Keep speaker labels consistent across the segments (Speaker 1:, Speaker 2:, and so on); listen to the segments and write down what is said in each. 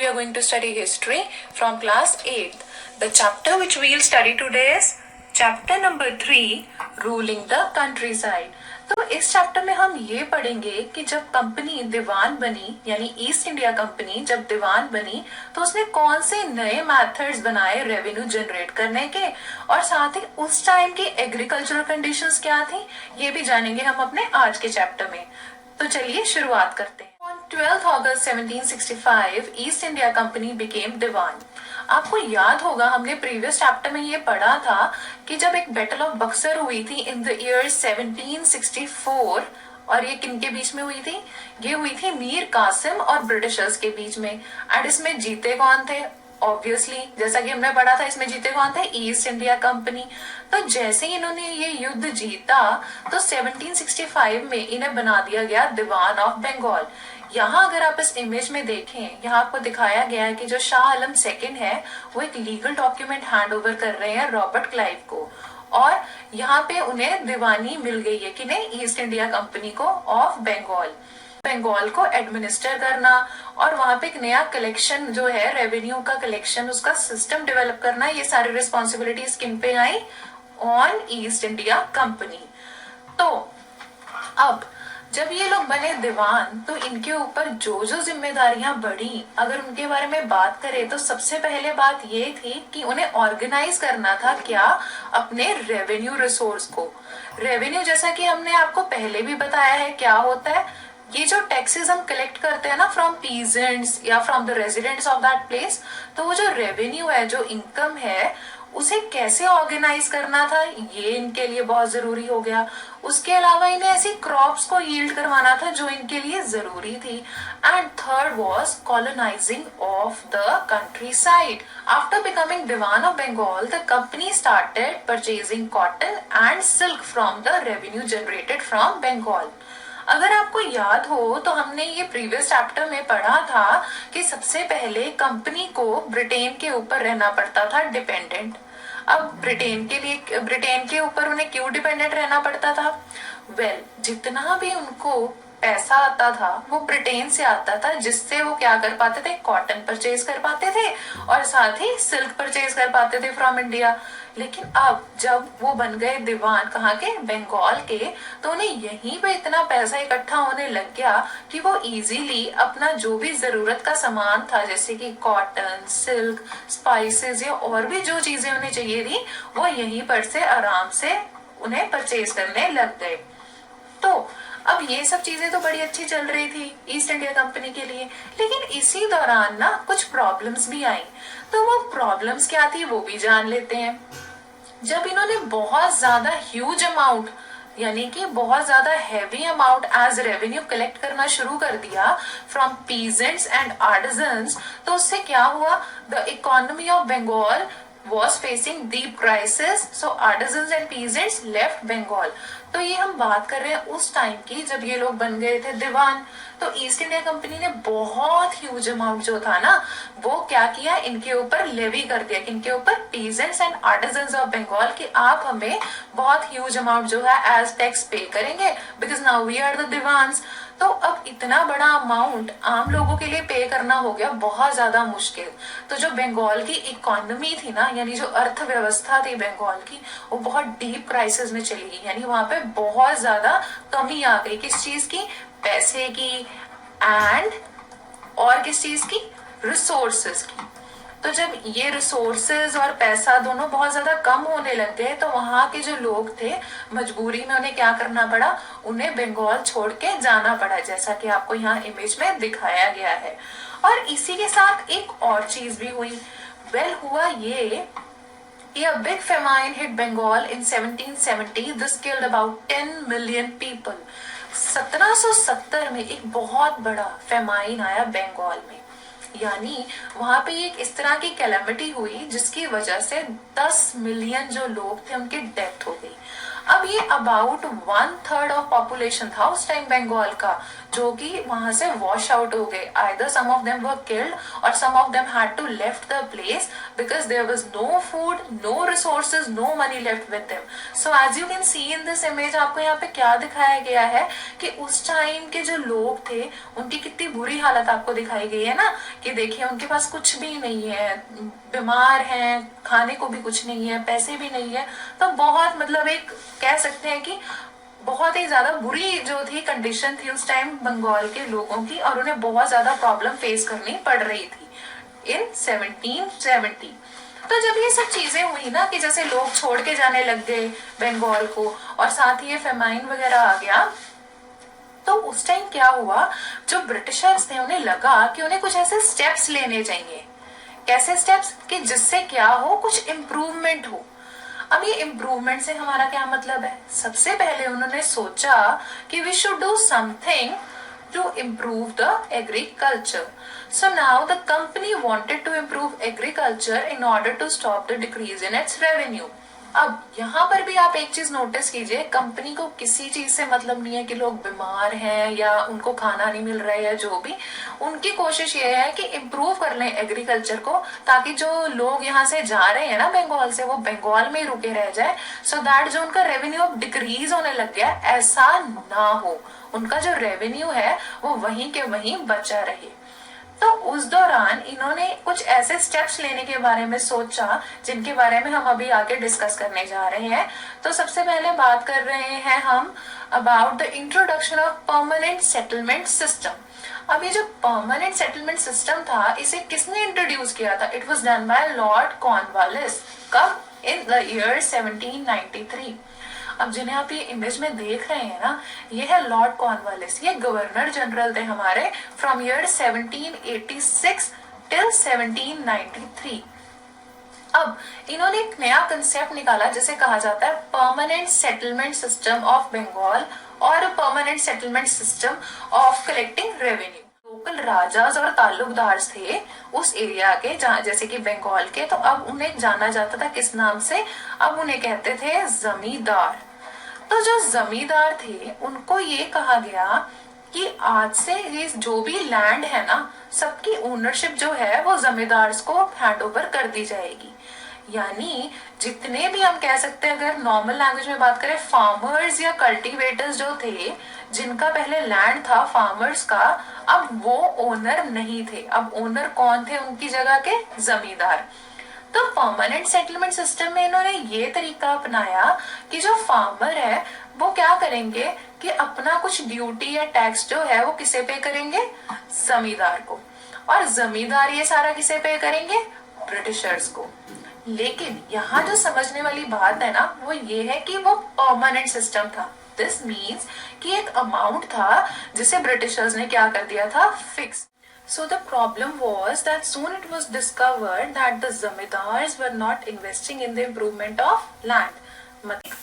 Speaker 1: are going to study history from class 8th. The chapter which we will study today is chapter number 3, ruling the countryside. तो इस chapter में हम ये पढ़ेंगे कि जब कंपनी दीवान बनी, यानी ईस्ट इंडिया कंपनी जब दीवान बनी तो उसने कौन से नए मेथड्स बनाए रेवेन्यू जनरेट करने के, और साथ ही उस टाइम की एग्रीकल्चरल कंडीशंस क्या थी ये भी जानेंगे हम अपने आज के चैप्टर में। तो चलिए शुरुआत करते हैं। On 12th August 1765, east India company became दीवान। आपको याद होगा हमने प्रीवियस चैप्टर में ये पढ़ा था कि जब एक बैटल ऑफ बक्सर हुई थी इन द ईयर 1764, और ये किनके बीच में हुई थी? ये हुई थी मीर कासिम और ब्रिटिशर्स के बीच में। एंड इसमें जीते कौन थे? ऑब्वियसली जैसा कि हमने पढ़ा था इसमें जीते कौन थे? East India Company. तो जैसे ही इन्होंने ये युद्ध जीता तो 1765 में इन्हें बना दिया गया दीवान ऑफ बंगाल। यहाँ अगर आप इस इमेज में देखें, यहाँ आपको दिखाया गया है कि जो शाह आलम सेकंड है वो एक लीगल डॉक्यूमेंट हैंड ओवर कर रहे हैं रॉबर्ट क्लाइव को, और यहाँ पे उन्हें दीवानी मिल गई है कि नहीं, ईस्ट इंडिया कंपनी को ऑफ बंगाल। बंगाल को एडमिनिस्टर करना और वहां पे एक नया कलेक्शन जो है रेवेन्यू का कलेक्शन, उसका सिस्टम डेवलप करना, ये सारी रिस्पॉन्सिबिलिटीज किन पे आई? On East India Company. तो अब जब ये लोग बने दीवान तो इनके ऊपर जो जो जिम्मेदारियां बढ़ी, अगर उनके बारे में बात करें तो सबसे पहले बात ये थी कि उन्हें ऑर्गेनाइज करना था क्या? अपने रेवेन्यू रिसोर्स को। रेवेन्यू जैसा कि हमने आपको पहले भी बताया है क्या होता है, ये जो टैक्सेस हम कलेक्ट करते हैं ना फ्रॉम पीजेंट्स या from the residents of that place, तो वो जो रेवेन्यू है, जो इनकम है, उसे कैसे ऑर्गेनाइज करना था ये इनके लिए बहुत जरूरी हो गया। उसके अलावा इन्हें ऐसी क्रॉप्स को यील्ड करवाना था जो इनके लिए जरूरी थी। And third was colonising of the countryside. After becoming Diwan of Bengal the company started purchasing cotton and silk from the revenue generated from Bengal. अगर आपको याद हो तो हमने ये प्रीवियस चैप्टर में पढ़ा था कि सबसे पहले कंपनी को ब्रिटेन के ऊपर रहना पड़ता था डिपेंडेंट। अब ब्रिटेन के ऊपर उन्हें क्यों डिपेंडेंट रहना पड़ता था? जितना भी उनको पैसा आता था वो ब्रिटेन से आता था, जिससे वो क्या कर पाते थे? कॉटन परचेज कर पाते थे और साथ ही सिल्क परचेज कर पाते थे फ्रॉम इंडिया। लेकिन अब जब वो बन गए दीवान कहाँ के? बंगाल के, तो उन्हें यहीं पे इतना पैसा इकट्ठा होने लग गया कि वो इजीली अपना जो भी जरूरत का सामान था, जैसे कि कॉटन, सिल्क, स्पाइसेस या और भी जो चीजें उन्हें चाहिए थी, वो यहीं पर से आराम से उन्हें परचेज करने लग गए। तो अब ये सब चीजें तो बड़ी अच्छी चल रही थी ईस्ट इंडिया कंपनी के लिए, लेकिन इसी दौरान ना कुछ प्रॉब्लम्स भी आई। तो वो प्रॉब्लम्स क्या थी वो भी जान लेते हैं। जब इन्होंने बहुत ज्यादा ह्यूज अमाउंट, यानी कि बहुत ज्यादा heavy amount as revenue collect करना शुरू कर दिया फ्रॉम पीजेंट्स एंड आर्टिजन्स, तो उससे क्या हुआ? The economy of Bengal was facing deep crisis, so artisans and peasants left Bengal। तो ये हम बात कर रहे हैं उस टाइम की जब ये लोग बन गए थे दीवान। तो ईस्ट इंडिया कंपनी ने बहुत ह्यूज अमाउंट जो था ना वो क्या किया? इनके ऊपर लेवी कर दिया। किनके ऊपर? Peasants and artisans of Bengal, कि आप हमें बहुत ह्यूज अमाउंट जो है एज टैक्स पे करेंगे because now we are the diwans. तो अब इतना बड़ा अमाउंट आम लोगों के लिए पे करना हो गया बहुत ज्यादा मुश्किल। तो जो बंगाल की इकोनॉमी थी ना, यानी जो अर्थव्यवस्था थी बंगाल की, वो बहुत डीप क्राइसिस में चली गई। यानी वहां पे बहुत ज्यादा कमी आ गई। किस चीज की? पैसे की, एंड और किस चीज की? रिसोर्सेज की। तो जब ये रिसोर्सेज और पैसा दोनों बहुत ज्यादा कम होने लग गए तो वहां के जो लोग थे मजबूरी में उन्हें क्या करना पड़ा? उन्हें बंगाल छोड़ के जाना पड़ा, जैसा कि आपको यहाँ इमेज में दिखाया गया है। और इसी के साथ एक और चीज भी हुई। हुआ ये कि a big famine hit Bengal in 1770. This killed about 10 million people। 1770 में एक बहुत बड़ा फेमाइन आया बंगाल में, यानी वहां पे एक इस तरह की कैलेमिटी हुई जिसकी वजह से 10 मिलियन जो लोग थे उनकी डेथ हो गई। अब ये अबाउट 1/3 ऑफ पॉपुलेशन था उस टाइम बंगाल का, जो कि वहां से वॉश आउट हो गए. Either some of them were killed और some of them had to left the place because there was no food, no resources, no money left with them. So as you can see in this image, आपको यहाँ पे क्या दिखाया गया है कि उस टाइम के जो लोग थे उनकी कितनी बुरी हालत आपको दिखाई गई है ना, कि देखिए उनके पास कुछ भी नहीं है, बीमार हैं, खाने को भी कुछ नहीं है, पैसे भी नहीं है. तो बहुत मतलब एक कह सकते हैं कि बहुत ही ज्यादा बुरी जो थी कंडीशन थी उस टाइम बंगाल के लोगों की, और उन्हें बहुत ज्यादा प्रॉब्लम फेस करनी पड़ रही थी इन 1770. तो जब ये सब चीजें हुई ना कि जैसे लोग छोड़ के जाने लग गए बंगाल को, और साथ ही ये फेमाइन वगैरह आ गया, तो उस टाइम क्या हुआ, जो ब्रिटिशर्स थे उन्हें लगा कि उन्हें कुछ ऐसे स्टेप्स लेने चाहिए. कैसे स्टेप्स कि जिससे क्या हो, कुछ इम्प्रूवमेंट हो. अब ये इम्प्रूवमेंट से हमारा क्या मतलब है, सबसे पहले उन्होंने सोचा कि we should do something to improve the agriculture. So now the company wanted to improve agriculture in order to stop the decrease in its revenue. अब यहाँ पर भी आप एक चीज नोटिस कीजिए, कंपनी को किसी चीज से मतलब नहीं है कि लोग बीमार हैं या उनको खाना नहीं मिल रहा है या जो भी. उनकी कोशिश ये है कि इम्प्रूव कर लें एग्रीकल्चर को, ताकि जो लोग यहाँ से जा रहे हैं ना बंगाल से, वो बंगाल में ही रुके रह जाए, सो दैट जो उनका रेवेन्यू अब डिक्रीज होने लग गया ऐसा ना हो, उनका जो रेवेन्यू है वो वहीं के वहीं बचा रहे. तो उस दौरान इन्होंने कुछ ऐसे स्टेप्स लेने के बारे में सोचा जिनके बारे में हम अभी आगे डिस्कस करने जा रहे हैं. तो सबसे पहले बात कर रहे हैं हम about the introduction of permanent settlement system. अब ये जो परमानेंट सेटलमेंट सिस्टम था, इसे किसने इंट्रोड्यूस किया था? It was done by Lord Cornwallis. कब? In the year 1793. अब जिन्हें आप ये इमेज में देख रहे हैं ना, ये है लॉर्ड कॉर्नवालिस. ये गवर्नर जनरल थे हमारे फ्रॉम ईयर 1786 टिल 1793. अब इन्होंने एक नया कंसेप्ट निकाला जिसे कहा जाता है permanent settlement system of Bengal और permanent settlement system of collecting revenue. Local rajas और ताल्लुकदार थे उस एरिया के, जहाँ जैसे कि बंगाल के, तो अब उन्हें जाना जाता था किस नाम से? अब उन्हें कहते थे जमींदार. तो जो जमींदार थे उनको ये कहा गया कि आज से ये जो भी लैंड है ना, सबकी ओनरशिप जो है वो जमींदार को हैंड ओवर कर दी जाएगी. यानी जितने भी हम कह सकते हैं, अगर नॉर्मल लैंग्वेज में बात करें, फार्मर्स या कल्टीवेटर्स जो थे, जिनका पहले लैंड था फार्मर्स का, अब वो ओनर नहीं थे. अब ओनर कौन थे उनकी जगह के? जमींदार. तो परमानेंट सेटलमेंट सिस्टम में इन्होंने ये तरीका अपनाया कि जो फार्मर है वो क्या करेंगे कि अपना कुछ ड्यूटी या टैक्स जो है वो किसे पे करेंगे? जमींदार को. और जमींदार ये सारा किसे पे करेंगे? ब्रिटिशर्स को. लेकिन यहाँ जो समझने वाली बात है ना, वो ये है कि वो परमानेंट सिस्टम था. दिस मीन्स कि एक अमाउंट था जिसे ब्रिटिशर्स ने क्या कर दिया था? Fix. So the problem was that soon it was discovered that the zamindars were not investing in the improvement of land.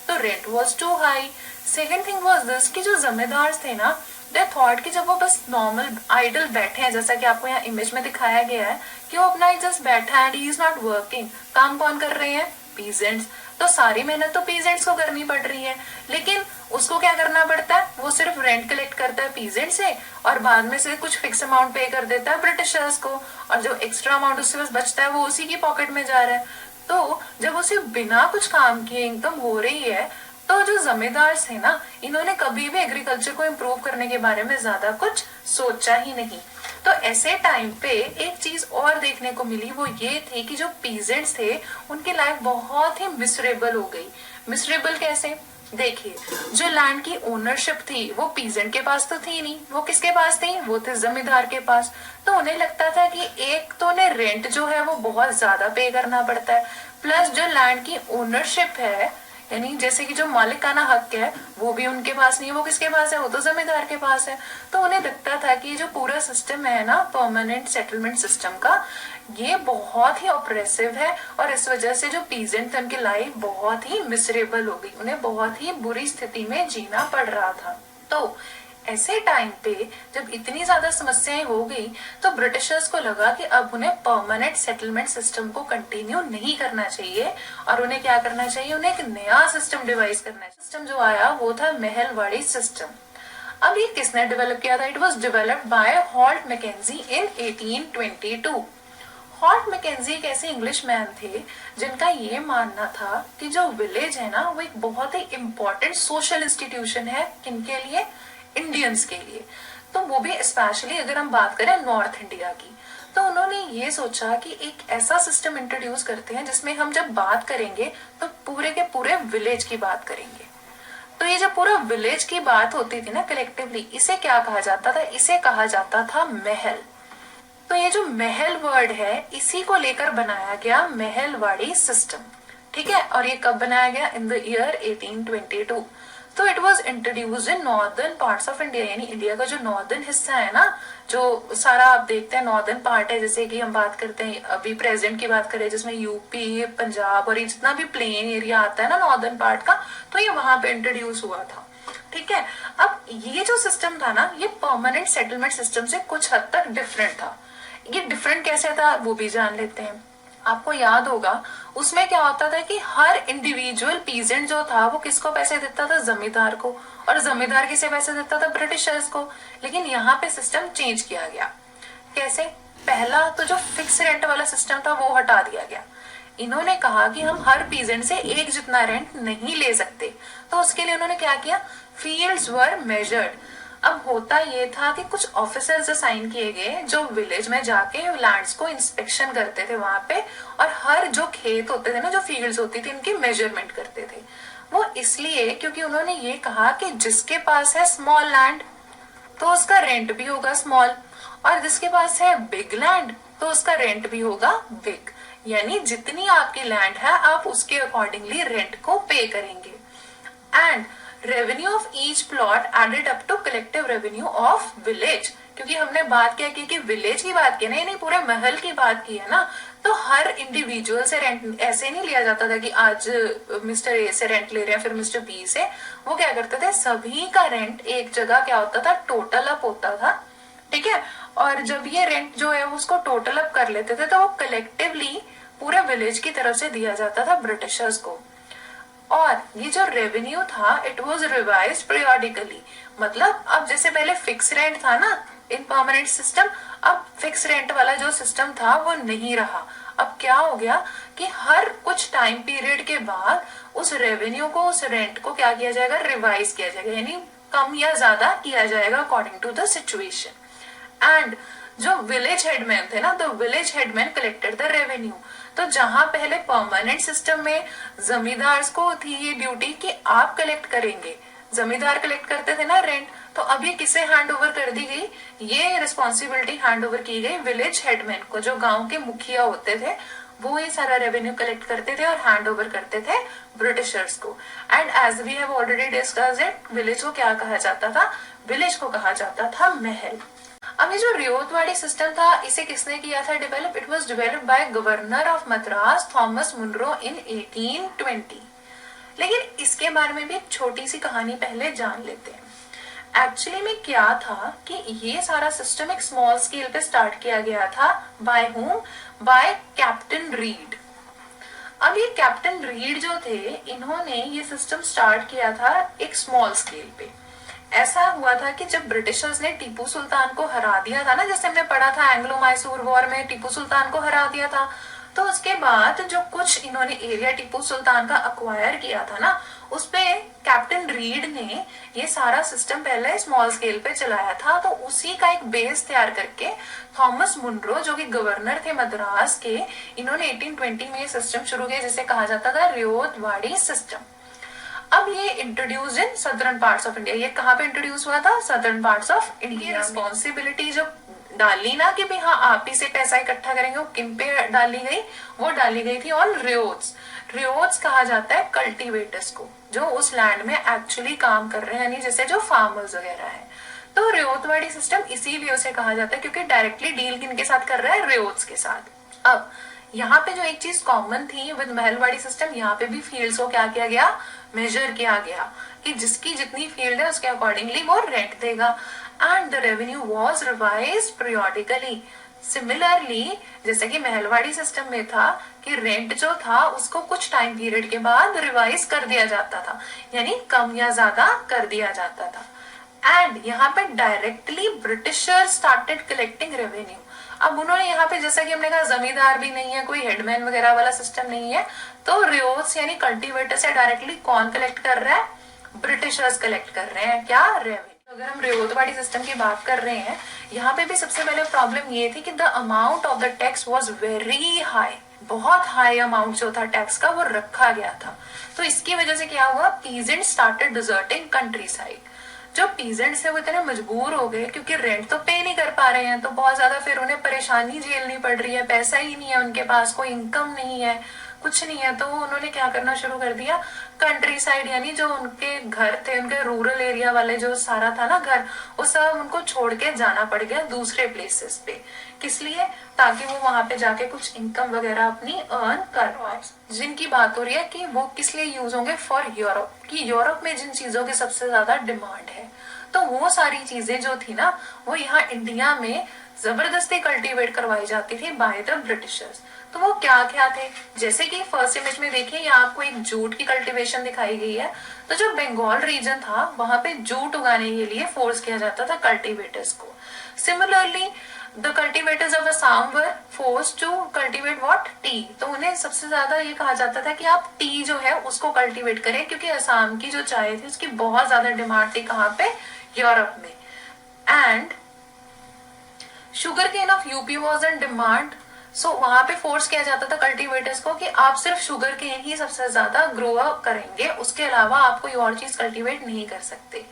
Speaker 1: तो rent was too high. Second thing was this कि जो जमींदार थे ना, they thought कि जब वो बस नॉर्मल आइडल बैठे हैं, जैसा कि आपको यहाँ इमेज में दिखाया गया है कि वो अपना जस्ट बैठा है, he is not working. काम कौन कर रहे हैं? पीजेंट्स. तो सारी मेहनत तो पीजेंट्स को करनी पड़ रही है, लेकिन उसको क्या करना पड़ता है? वो सिर्फ रेंट कलेक्ट करता है पीजेंट से और बाद में से कुछ फिक्स अमाउंट पे कर देता है ब्रिटिशर्स को, और जो एक्स्ट्रा अमाउंट उससे बस बचता है वो उसी की पॉकेट में जा रहा है. तो जब उसे बिना कुछ काम किए इनकम हो रही है, तो जो जमींदार थे ना, इन्होंने कभी भी एग्रीकल्चर को इम्प्रूव करने के बारे में ज्यादा कुछ सोचा ही नहीं. तो ऐसे टाइम पे एक चीज और देखने को मिली, वो ये थी कि जो पीजेंट्स थे उनकी लाइफ बहुत ही मिसरेबल हो गई. मिसरेबल कैसे? देखिए, जो लैंड की ओनरशिप थी वो पीजेंट के पास तो थी नहीं, वो किसके पास थी? वो थे जमींदार के पास. तो उन्हें लगता था कि एक तो उन्हें रेंट जो है वो बहुत ज्यादा पे करना पड़ता है, प्लस जो लैंड की ओनरशिप है, यानी जैसे कि जो मालिकाना हक है, वो भी उनके पास नहीं है. वो किसके पास है? वो तो जमींदार के पास है. तो उन्हें लगता था कि जो पूरा सिस्टम है ना परमानेंट सेटलमेंट सिस्टम का, ये बहुत ही ऑप्रेसिव है, और इस वजह से जो पीजेंट थे उनकी लाइफ बहुत ही मिसरेबल हो गई, उन्हें बहुत ही बुरी स्थिति में जीना पड़ रहा था. तो ऐसे टाइम पे जब इतनी ज्यादा समस्याएं हो गई तो ब्रिटिशर्स को लगा कि अब उन्हें परमानेंट सेटलमेंट सिस्टम को कंटिन्यू नहीं करना चाहिए और उन्हें क्या करना चाहिए, उन्हें एक नया सिस्टम डिवाइस करना चाहिए। सिस्टम जो आया वो था महलवाड़ी सिस्टम। अब ये किसने डेवलप किया था? It was developed by Holt Mackenzie in 1822। Holt Mackenzie एक ऐसे इंग्लिश मैन थे जिनका ये मानना था कि जो विलेज है ना वो एक बहुत ही इम्पोर्टेंट सोशल इंस्टीट्यूशन है। किनके लिए? इंडियंस के लिए। तो वो भी स्पेशली अगर हम बात करें नॉर्थ इंडिया की, तो उन्होंने ये सोचा कि एक ऐसा सिस्टम इंट्रोड्यूस करते हैं जिसमें हम जब बात करेंगे तो पूरे के पूरे विलेज की बात करेंगे। तो ये जो पूरा विलेज की बात होती थी ना कलेक्टिवली, इसे क्या कहा जाता था? इसे कहा जाता था महल। तो ये जो महल वर्ड है इसी को लेकर बनाया गया महलवाड़ी सिस्टम। ठीक है, और ये कब बनाया गया? इन द ईयर 1822। तो it was introduced in northern parts of India, यानी इंडिया का जो नॉर्दर्न हिस्सा है ना, जो सारा आप देखते हैं नॉर्दर्न पार्ट है, जैसे कि हम बात करते हैं अभी प्रेजेंट की बात करें जिसमें यूपी, पंजाब और ये जितना भी प्लेन एरिया आता है ना नॉर्दर्न पार्ट का, तो ये वहां पे इंट्रोड्यूस हुआ था। ठीक है, अब ये जो सिस्टम था ना ये परमानेंट सेटलमेंट सिस्टम से कुछ हद तक डिफरेंट था। ये डिफरेंट कैसे था वो भी जान लेते हैं। आपको याद होगा उसमें क्या होता था कि हर इंडिविजुअल पीजेंट जो था वो किसको पैसे देता था? जमींदार को। और जमींदार किसे पैसे देता था? ब्रिटिशर्स को। लेकिन यहाँ पे सिस्टम चेंज किया गया। कैसे? पहला तो जो फिक्स रेंट वाला सिस्टम था वो हटा दिया गया। इन्होंने कहा कि हम हर पीजेंट से एक जितना रेंट नहीं ले सकते, तो उसके लिए उन्होंने क्या किया? फील्ड्स वर मेजर्ड। अब होता ये था कि कुछ ऑफिसर्स असाइन किए गए जो विलेज में जाके लैंड्स को इंस्पेक्शन करते थे वहां पे, और हर जो खेत होते थे ना, जो फील्ड्स होती थी, इनकी मेजरमेंट करते थे। वो इसलिए क्योंकि उन्होंने ये कहा कि जिसके पास है स्मॉल लैंड तो उसका रेंट भी होगा स्मॉल, और जिसके पास है बिग लैंड तो उसका रेंट भी होगा बिग। यानी जितनी आपकी लैंड है आप उसके अकॉर्डिंगली रेंट को पे करेंगे। And revenue of each plot added up to collective revenue of village. क्योंकि हमने बात क्या की कि विलेज की बात की ना, नहीं पूरे महल की बात की है ना, तो हर इंडिविजुअल से रेंट ऐसे नहीं लिया जाता था कि आज मिस्टर ए से रेंट ले रहे हैं फिर मिस्टर बी से। वो क्या करते थे, सभी का रेंट एक जगह क्या होता था, टोटल अप होता था। ठीक है, और जब ये रेंट जो है उसको टोटल अप कर लेते थे तो वो कलेक्टिवली पूरे विलेज की तरफ से दिया जाता था ब्रिटिशर्स को। और ये जो रेवेन्यू था इट वाज रिवाइज पीरियोडिकली। मतलब अब जैसे पहले फिक्स रेंट था ना इन परमानेंट सिस्टम, अब फिक्स रेंट वाला जो सिस्टम था वो नहीं रहा। अब क्या हो गया कि हर कुछ टाइम पीरियड के बाद उस रेवेन्यू को, उस रेंट को क्या किया जाएगा, रिवाइज किया जाएगा, यानी कम या ज्यादा किया जाएगा according to the situation. And जो विलेज हेडमैन थे ना, तो village headman collected the revenue. तो जहां पहले परमानेंट सिस्टम में जमींदार को थी ये ड्यूटी कि आप कलेक्ट करेंगे, जमींदार कलेक्ट करते थे ना रेंट, तो अब ये किसे हैंड ओवर कर दी गई, ये रिस्पॉन्सिबिलिटी हैंड ओवर की गई विलेज हेडमैन को। जो गांव के मुखिया होते थे वो ये सारा रेवेन्यू कलेक्ट करते थे और हैंड ओवर करते थे ब्रिटिशर्स को। And as we have already discussed it, village को क्या कहा जाता था, विलेज को कहा जाता था महल। अब ये जो रियोतवाड़ी सिस्टम था इसे किसने किया था develop? It was developed by governor of Madras Thomas Munro in 1820। लेकिन इसके बारे में भी एक छोटी सी कहानी पहले जान लेते हैं। एक्चुअली में क्या था कि ये सारा सिस्टम एक स्मॉल स्केल पे स्टार्ट किया गया था। By whom? By captain Reid. अब ये कैप्टन रीड जो थे इन्होंने ये सिस्टम स्टार्ट किया था एक स्मॉल स्केल पे। ऐसा हुआ था कि जब ब्रिटिशर्स ने टीपू सुल्तान को हरा दिया था ना, जैसे हमने पढ़ा था एंग्लो मैसूर वॉर में टीपू सुल्तान को हरा दिया था, तो उसके बाद जो कुछ इन्होंने एरिया टीपू सुल्तान का अक्वायर किया था ना, उसपे कैप्टन रीड ने ये सारा सिस्टम पहले स्मॉल स्केल पे चलाया था। तो उसी का एक बेस तैयार करके थॉमस मुनरो जो कि गवर्नर थे मद्रास के, इन्होंने 1820 में ये सिस्टम शुरू किया जिसे कहा जाता था रियोतवाड़ी सिस्टम। अब ये introduce in southern parts of India. ये कहाँ पे इंट्रोड्यूस हुआ था? Southern parts of India. Responsibility जो डाली ना कि भाई हाँ आप ही से पैसा इकट्ठा करेंगे, वो किन पे डाली गई? वो डाली गई थी ऑन रियोट्स। रियोट्स कहा जाता है कल्टीवेटर्स को जो उस लैंड में एक्चुअली काम कर रहे हैं, यानी जैसे जो फार्मर्स वगैरह है। तो रियोतवाड़ी सिस्टम इसीलिए उसे कहा जाता है क्योंकि डायरेक्टली डील किनके साथ कर रहा है? रियोट्स के साथ। अब यहाँ पे जो एक चीज कॉमन थी विद महलवाड़ी सिस्टम, यहाँ पे भी फील्ड्स को क्या किया गया? मेजर किया गया कि जिसकी जितनी फील्ड है उसके अकॉर्डिंगली वो रेंट देगा, and the revenue was revise periodically. Similarly जैसे कि महलवाड़ी सिस्टम में था कि रेंट जो था उसको कुछ टाइम पीरियड के बाद रिवाइज कर दिया जाता था, यानी कम या ज्यादा कर दिया जाता था। एंड यहाँ पे directly britisher started collecting revenue. अब उन्होंने यहाँ पे जैसा कि हमने कहा जमींदार भी नहीं है, कोई हेडमैन वगैरह वाला सिस्टम नहीं है, तो रियोट्स यानी कल्टीवेटर से डायरेक्टली कौन कलेक्ट कर रहा है? ब्रिटिशर्स कलेक्ट कर रहे हैं क्या? रेवेन्यू। अगर हम रियोतवाड़ी सिस्टम की बात कर रहे हैं, यहाँ पे भी सबसे पहले प्रॉब्लम ये थी कि the amount of the tax was very high. बहुत हाई अमाउंट जो था टैक्स का वो रखा गया था। तो इसकी वजह से क्या हुआ? Peasant started deserting countryside. जो पीजेंट्स है वो इतने मजबूर हो गए क्योंकि रेंट तो पे नहीं कर पा रहे हैं, तो बहुत ज्यादा फिर उन्हें परेशानी झेलनी पड़ रही है, पैसा ही नहीं है उनके पास, कोई इनकम नहीं है, कुछ नहीं है, तो उन्होंने क्या करना शुरू कर दिया? कंट्री साइड यानी जो उनके घर थे, उनके रूरल एरिया वाले जो सारा था ना घर, वो सब उनको छोड़ के जाना पड़ गया दूसरे प्लेसेस पे। किस लिए? ताकि वो वहां पे जाके कुछ इनकम वगैरह अपनी अर्न कर पाए। जिनकी बात हो रही है कि वो किस लिए यूज होंगे? फॉर यूरोप, कि यूरोप में जिन चीजों की सबसे ज्यादा डिमांड है, तो वो सारी चीजें जो थी ना वो यहाँ इंडिया में जबरदस्ती कल्टीवेट करवाई जाती थी बाय द ब्रिटिशर्स। तो वो क्या क्या थे? जैसे कि फर्स्ट इमेज में देखिए, यहाँ आपको एक जूट की कल्टीवेशन दिखाई गई है। तो जो बंगाल रीजन था वहां पे जूट उगाने के लिए फोर्स किया जाता था कल्टीवेटर्स को। Similarly the cultivators of Assam were forced to cultivate what? Tea. तो उन्हें सबसे ज्यादा ये कहा जाता था कि आप टी जो है उसको कल्टीवेट करें, क्योंकि असम की जो चाय थी उसकी बहुत ज्यादा डिमांड थी। कहाँ पे? यूरोप में। And sugarcane of UP was in demand, so वहां पे फोर्स किया जाता था कल्टीवेटर्स को कि आप सिर्फ शुगर केन ही सबसे ज्यादा ग्रो अप करेंगे, उसके अलावा आप कोई और चीज कल्टीवेट नहीं कर सकते।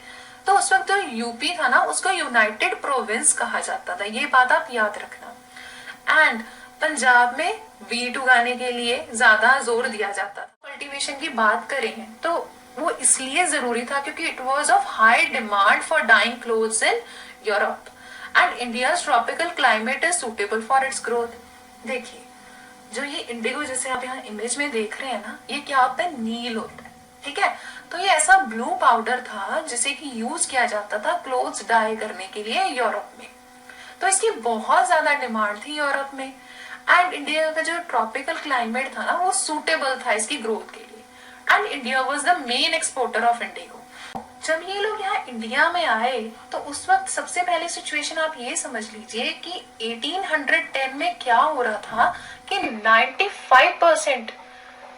Speaker 1: तो उस वक्त जो यूपी था ना उसको यूनाइटेड प्रोविंस कहा जाता था, ये बात आप याद रखना। एंड पंजाब में वीट उगाने के लिए ज्यादा जोर दिया जाता था। कल्टीवेशन की बात करें तो वो इसलिए जरूरी था क्योंकि it was of high demand for dyeing clothes in Europe, and India's tropical climate is suitable for its growth. देखिए, जो ये इंडिगो जैसे आप यहाँ इमेज में देख रहे हैं ना, ये क्या होता है? नील होता है, ठीक है। तो ये ऐसा ब्लू पाउडर था जिसे कि यूज किया जाता था क्लोथ्स डाई करने के लिए यूरोप में। तो इसकी बहुत ज्यादा डिमांड थी यूरोप में, एंड इंडिया का जो ट्रॉपिकल क्लाइमेट था ना वो सूटेबल था इसकी ग्रोथ के लिए, and India was the main exporter of Indigo. जब ये लोग यहाँ इंडिया में आए तो उस वक्त सबसे पहले सिचुएशन आप ये समझ लीजिए कि 1810 में क्या हो रहा था कि 95%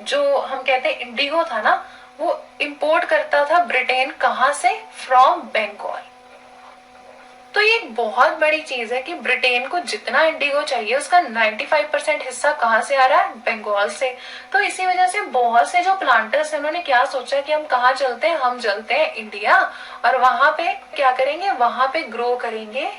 Speaker 1: जो हम कहते हैं इंडिगो था ना वो इंपोर्ट करता था ब्रिटेन। कहाँ से? फ्रॉम बंगाल। तो ये एक बहुत बड़ी चीज है कि ब्रिटेन को जितना इंडिगो चाहिए उसका 95% हिस्सा कहाँ से आ रहा है? बंगाल से। तो इसी वजह से बहुत से जो प्लांटर्स हैं उन्होंने क्या सोचा कि हम कहाँ चलते हैं? हम चलते हैं इंडिया, और वहां पे क्या करेंगे? वहां पे ग्रो करेंगे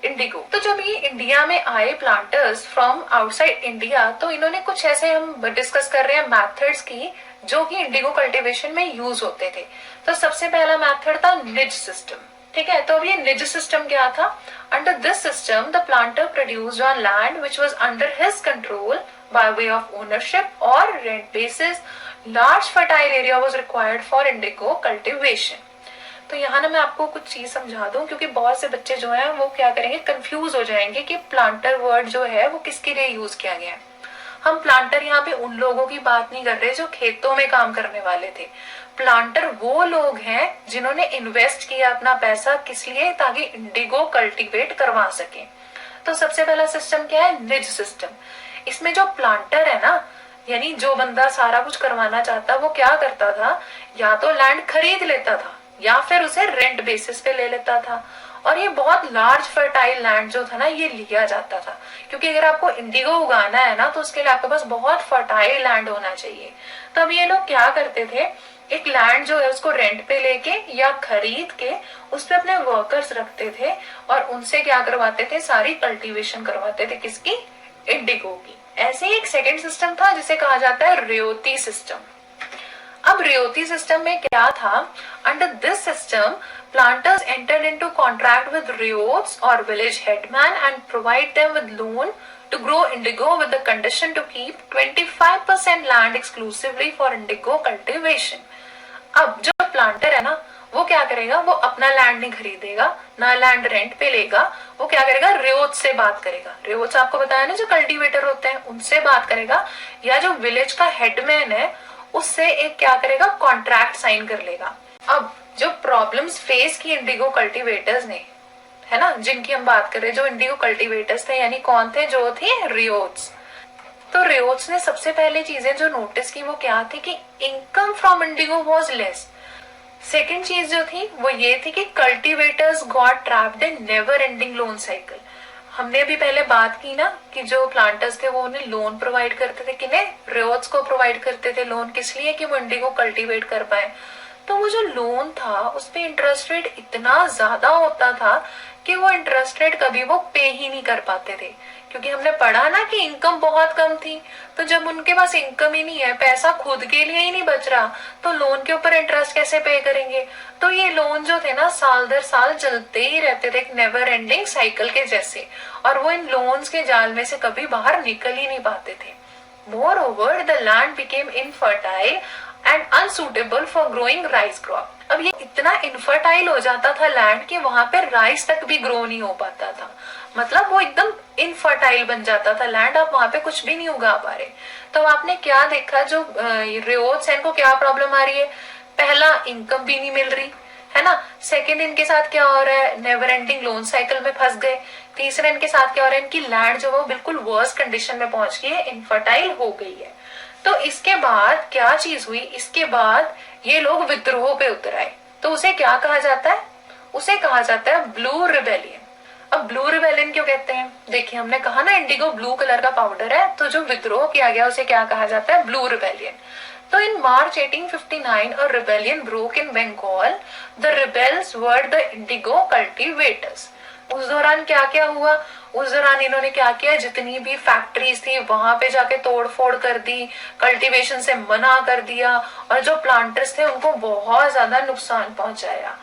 Speaker 1: इंडिगो। तो जब ये इंडिया में आए प्लांटर्स फ्रॉम आउटसाइड इंडिया, तो इन्होंने कुछ ऐसे, हम डिस्कस कर रहे हैं मेथड्स की जो कि इंडिगो कल्टीवेशन में यूज होते थे। तो सबसे पहला मेथड था निज सिस्टम, ठीक है। तो अब ये निज सिस्टम क्या था? Under this system the planter produced on land which was under his control by way of ownership और rent basis. Large fertile area was required for indigo cultivation. तो यहाँ ना मैं आपको कुछ चीज समझा दूं, क्योंकि बहुत से बच्चे जो हैं वो क्या करेंगे? कंफ्यूज हो जाएंगे कि प्लांटर वर्ड जो है वो किसके लिए यूज किया गया है। हम प्लांटर यहाँ पे उन लोगों की बात नहीं कर रहे जो खेतों में काम करने वाले थे। प्लांटर वो लोग हैं जिन्होंने इन्वेस्ट किया अपना पैसा, किस लिए? ताकि इंडिगो कल्टीवेट करवा सके। तो सबसे पहला सिस्टम क्या है? निज सिस्टम। इसमें जो प्लांटर है ना, यानी जो बंदा सारा कुछ करवाना चाहता, वो क्या करता था? या तो लैंड खरीद लेता था या फिर उसे रेंट बेसिस पे ले लेता था। और ये बहुत लार्ज फर्टाइल लैंड जो था ना ये लिया जाता था, क्योंकि अगर आपको इंडिगो उगाना है ना तो उसके लिए आपके पास बहुत फर्टाइल लैंड होना चाहिए। तो अब ये लोग क्या करते थे? एक लैंड जो है उसको रेंट पे लेके या खरीद के उस पे अपने वर्कर्स रखते थे और उनसे क्या करवाते थे? सारी कल्टीवेशन करवाते थे। किसकी? इंडिगो की। ऐसे ही एक सेकेंड सिस्टम था जिसे कहा जाता है रियोती सिस्टम। अब रियोती सिस्टम में क्या था? Under this system planters entered into contract with riots or village headman and provide them with loan to grow indigo with the condition to keep 25% land exclusively for indigo cultivation. अब जो planter है ना, वो क्या करेगा, वो अपना land नहीं खरीदेगा, ना लैंड रेंट पे लेगा, वो क्या करेगा, रेवोच से बात करेगा। रेवोच आपको बताया ना जो कल्टीवेटर होते हैं, उनसे बात करेगा, या जो विलेज का हेडमैन है उससे एक क्या करेगा, कॉन्ट्रैक्ट साइन कर लेगा। अब जो प्रॉब्लम्स फेस की इंडिगो कल्टीवेटर्स ने, है ना, जिनकी हम बात कर रहे हैं, जो इंडिगो कल्टीवेटर्स थे, यानी कौन थे, जो थे रियोट्स। तो रियोट्स ने सबसे पहले चीजें जो नोटिस की वो क्या थी कि income from Indigo was less. Second चीज जो थी वो ये थी कि cultivators got trapped in never ending loan cycle. हमने अभी पहले बात की ना कि जो प्लांटर्स थे वो उन्हें लोन प्रोवाइड करते थे, किन्हें, रियोट्स को प्रोवाइड करते थे लोन, किस लिए, कि वो इंडिगो कल्टीवेट कर पाए। तो वो जो लोन था उस पे इंटरेस्ट रेट इतना ज्यादा होता था कि वो इंटरेस्ट रेट कभी वो पे ही नहीं कर पाते थे, क्योंकि हमने पढ़ा ना कि इनकम बहुत कम थी। तो जब उनके पास इनकम ही नहीं है, पैसा खुद के लिए ही नहीं बच रहा, तो लोन के ऊपर इंटरेस्ट कैसे पे करेंगे। तो ये लोन जो थे ना साल दर साल चलते ही रहते थे, एक नेवर एंडिंग साइकिल के जैसे, और वो इन लोन्स के जाल में से कभी बाहर निकल ही नहीं पाते थे। Moreover, the land became infertile and unsuitable for growing rice crop. अब ये इतना इनफर्टाइल हो जाता था लैंड कि वहां पे राइस तक भी ग्रो नहीं हो पाता था, मतलब वो एकदम इनफर्टाइल बन जाता था लैंड, आप वहां पे कुछ भी नहीं उगा पा रहे। तो आपने क्या देखा, जो रियोट्स हैं, इनको क्या प्रॉब्लम आ रही है, पहला इनकम भी नहीं मिल रही, है ना, सेकंड इनके साथ क्या हो रहा है, नेवर एंडिंग लोन साइकिल में फंस गए, तीसरा इनके साथ क्या हो रहा है, इनकी लैंड जो है बिल्कुल वर्स कंडीशन में पहुंच गई है, इनफर्टाइल हो गई है। तो इसके बाद क्या चीज हुई, इसके बाद ये लोग विद्रोह पे उतर आए। तो उसे क्या कहा जाता है, उसे कहा जाता है ब्लू रिबेलियन। अब ब्लू रिबेलियन क्यों कहते हैं, देखिए हमने कहा ना इंडिगो ब्लू कलर का पाउडर है, तो जो विद्रोह किया गया उसे क्या कहा जाता है, ब्लू रिबेलियन। तो in March 1859, a rebellion broke in Bengal. The rebels were the indigo cultivators. उस दौरान क्या क्या हुआ, उस दौरान इन्होंने क्या किया, जितनी भी फैक्ट्रीज थी वहां पे जाके तोड़ फोड़ कर दी, कल्टीवेशन से मना कर दिया, और जो प्लांटर्स थे उनको बहुत ज्यादा नुकसान पहुंचाया।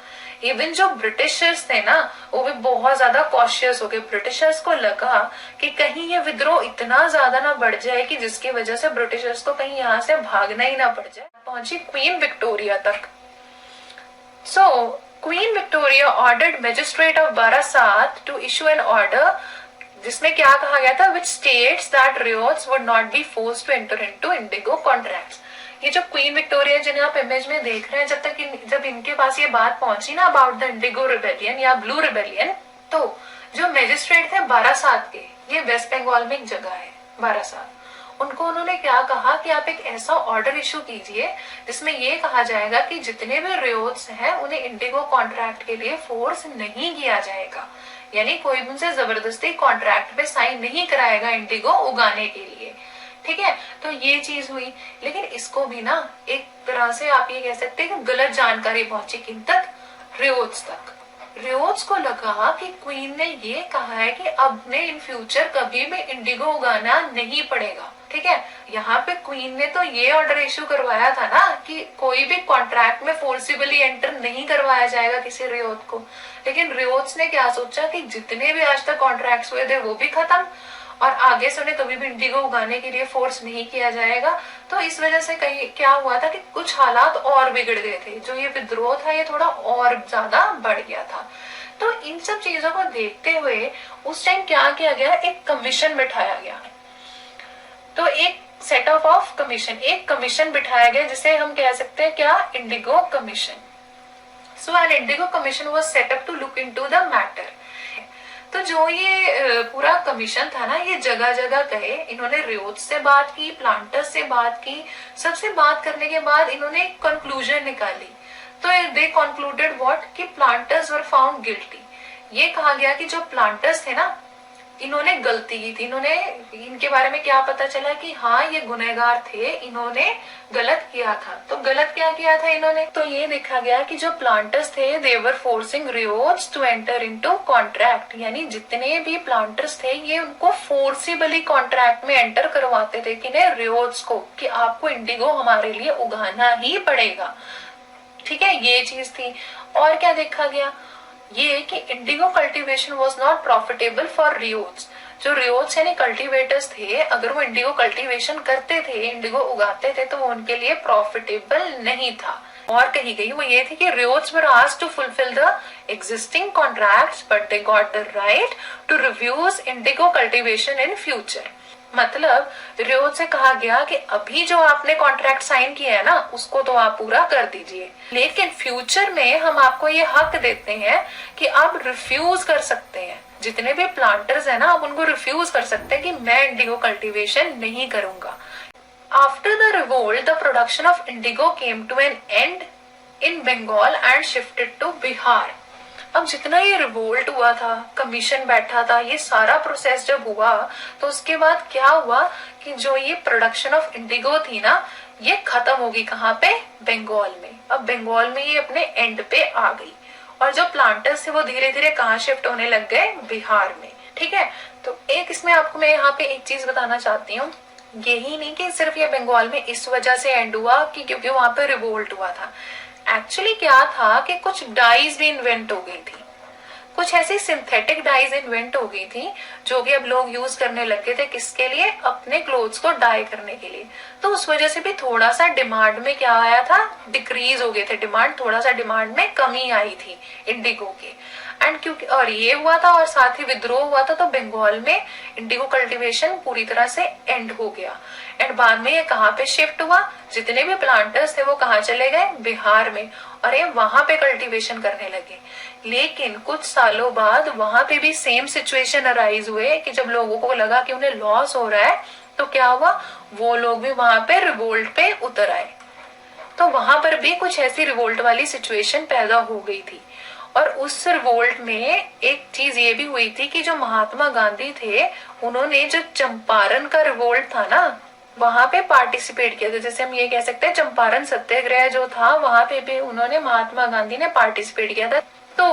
Speaker 1: इवन जो ब्रिटिशर्स थे ना वो भी बहुत ज्यादा कॉशियस हो गए। ब्रिटिशर्स को लगा कि कहीं ये विद्रोह इतना ज्यादा ना बढ़ जाए कि जिसकी वजह से ब्रिटिशर्स को कहीं यहाँ से भागना ही ना पड़ जाए। पहुंची क्वीन विक्टोरिया तक। So Queen Victoria ordered magistrate of Barasat to issue an order जिसमें क्या कहा गया था, which states that ryots would not be forced to enter into indigo contracts. ये जो क्वीन विक्टोरिया जिन्हें आप इमेज में देख रहे हैं, जब इनके पास ये बात पहुंची ना अबाउट द इंडिगो रिबेलियन या ब्लू रिबेलियन, तो जो मैजिस्ट्रेट थे बारासात के, ये वेस्ट बंगाल में एक जगह है बारासात, उनको उन्होंने क्या कहा कि आप एक ऐसा ऑर्डर इशू कीजिए जिसमें ये कहा जाएगा कि जितने भी रियोट्स हैं उन्हें इंडिगो कॉन्ट्रैक्ट के लिए फोर्स नहीं किया जाएगा, यानी कोई भी उनसे जबरदस्ती कॉन्ट्रैक्ट पे साइन नहीं कराएगा इंडिगो उगाने के लिए। ठीक है, तो ये चीज हुई, लेकिन इसको भी ना एक तरह से आप ये कह सकते हैं कि गलत जानकारी पहुंची किन तक, रियोट्स तक। रियोट्स को लगा कि क्वीन ने ये कहा है कि अब ने इन फ्यूचर कभी भी इंडिगो उगाना नहीं पड़ेगा। ठीक है, यहाँ पे क्वीन ने तो ये ऑर्डर इशू करवाया था ना कि कोई भी कॉन्ट्रैक्ट में फोर्सिबली एंटर नहीं करवाया जाएगा किसी रियोट को, लेकिन रियोट्स ने क्या सोचा कि जितने भी आज तक कॉन्ट्रैक्ट्स हुए थे वो भी खत्म, और आगे से उन्हें कभी भी इंडिगो उगाने के लिए फोर्स नहीं किया जाएगा। तो इस वजह से कहीं क्या हुआ था कि कुछ हालात और बिगड़ गए थे, जो ये विद्रोह था ये थोड़ा और ज्यादा बढ़ गया था। तो इन सब चीजों को देखते हुए उस टाइम क्या किया गया, एक कमीशन बिठाया गया। तो एक सेट ऑफ कमीशन, एक कमीशन बिठाया गया जिसे हम कह सकते हैं क्या, indigo commission. So an indigo commission was set up to look into the matter. तो जो ये पूरा कमीशन था ना, ये जगह जगह गए, इन्होंने रियोट्स से बात की, प्लांटर्स से बात की, सबसे बात करने के बाद इन्होंने एक कंक्लूजन निकाली। तो दे कंक्लूडेड व्हाट, कि प्लांटर्स वर फाउंड गिल्टी। ये कहा गया कि जो प्लांटर्स थे ना इन्होंने गलती की थी, इन्होंने, इनके बारे में क्या पता चला कि हाँ ये गुनहगार थे, इन्होंने गलत किया था। तो गलत क्या किया था इन्होंने, तो ये देखा गया कि जो प्लांटर्स थे they were forcing ryots to enter into contract, यानी जितने भी प्लांटर्स थे ये उनको फोर्सिबली कॉन्ट्रैक्ट में एंटर करवाते थे, किन्हें, रियोट्स को, कि आपको इंडिगो हमारे लिए उगाना ही पड़ेगा। ठीक है, ये चीज थी। और क्या देखा गया, ये कि indigo cultivation was not profitable for ryots. जो रियोट्स यानी कल्टीवेटर्स थे, अगर वो इंडिगो कल्टीवेशन करते थे, इंडिगो उगाते थे, तो वो उनके लिए प्रॉफिटेबल नहीं था। और कही गई वो ये थी कि ryots were asked to fulfil the existing contracts but they got the right to reviews indigo cultivation in future. मतलब रियोट से कहा गया कि अभी जो आपने कॉन्ट्रैक्ट साइन किया है ना, उसको तो आप पूरा कर दीजिए, लेकिन फ्यूचर में हम आपको ये हक देते हैं कि आप रिफ्यूज कर सकते हैं। जितने भी प्लांटर्स है ना, आप उनको रिफ्यूज कर सकते हैं कि मैं इंडिगो कल्टीवेशन नहीं करूंगा। After the revolt, the production of indigo came to an end in Bengal and shifted to Bihar. अब जितना ये रिवोल्ट हुआ था, कमीशन बैठा था, ये सारा प्रोसेस जब हुआ, तो उसके बाद क्या हुआ कि जो ये प्रोडक्शन ऑफ इंडिगो थी ना, ये खत्म होगी। कहाँ पे? बंगाल में। अब बंगाल में ये अपने एंड पे आ गई, और जो प्लांटर्स थे वो धीरे धीरे कहाँ शिफ्ट होने लग गए? बिहार में। ठीक है, तो एक इसमें आपको मैं यहाँ पे एक चीज बताना चाहती हूँ, यही नहीं कि सिर्फ ये बंगाल में इस वजह से एंड हुआ कि क्योंकि वहां पे रिवोल्ट हुआ था। एक्चुअली क्या था कि कुछ डाइज भी इन्वेंट हो गई थी, कुछ ऐसी सिंथेटिक डाइज इन्वेंट हो गई थी जो कि अब लोग यूज करने लगे थे। किसके लिए? अपने क्लोथ्स को डाई करने के लिए। तो उस वजह से भी थोड़ा सा डिमांड में क्या आया था? डिक्रीज हो गए थे डिमांड, थोड़ा सा डिमांड में कमी आई थी इंडिगो के। एंड क्योंकि और ये हुआ था और साथ ही विद्रोह हुआ था, तो बंगाल में इंडिगो कल्टीवेशन पूरी तरह से एंड हो गया। एंड बाद में ये कहाँ पे शिफ्ट हुआ? जितने भी प्लांटर्स थे वो कहाँ चले गए? बिहार में, और ये वहां पे कल्टीवेशन करने लगे। लेकिन कुछ सालों बाद वहां पे भी सेम सिचुएशन अराइज हुए कि जब लोगों को लगा कि उन्हें लॉस हो रहा है, तो क्या हुआ? वो लोग भी वहां पे रिवोल्ट पे उतर आए। तो वहां पर भी कुछ ऐसी रिवोल्ट वाली सिचुएशन पैदा हो गई थी। और उस रिवोल्ट में एक चीज ये भी हुई थी कि जो महात्मा गांधी थे, उन्होंने जो चंपारण का रिवोल्ट था ना, वहां पे पार्टिसिपेट किया था। जैसे हम ये कह सकते हैं चंपारण सत्याग्रह जो था, वहां पे भी उन्होंने, महात्मा गांधी ने पार्टिसिपेट किया था। तो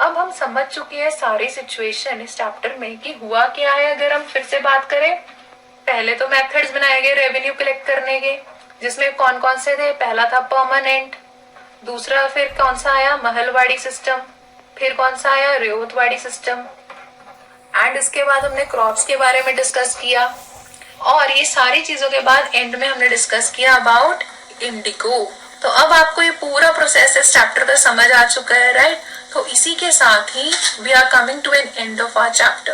Speaker 1: अब हम समझ चुके हैं सारी सिचुएशन इस चैप्टर में कि हुआ क्या है। अगर हम फिर से बात करें, पहले तो मेथड्स बनाए गए रेवेन्यू कलेक्ट करने के, जिसमें कौन कौन से थे? पहला था परमानेंट, दूसरा फिर कौन सा आया? महलवाड़ी सिस्टम, फिर कौन सा आया? रेवतवाड़ी सिस्टम। एंड इसके बाद हमने क्रॉप्स के बारे में डिस्कस किया, और ये सारी चीजों के बाद एंड में हमने डिस्कस किया अबाउट इंडिगो। तो अब आपको ये पूरा प्रोसेस इस चैप्टर का समझ आ चुका है, राइट? तो इसी के साथ ही we are coming to an end of our chapter.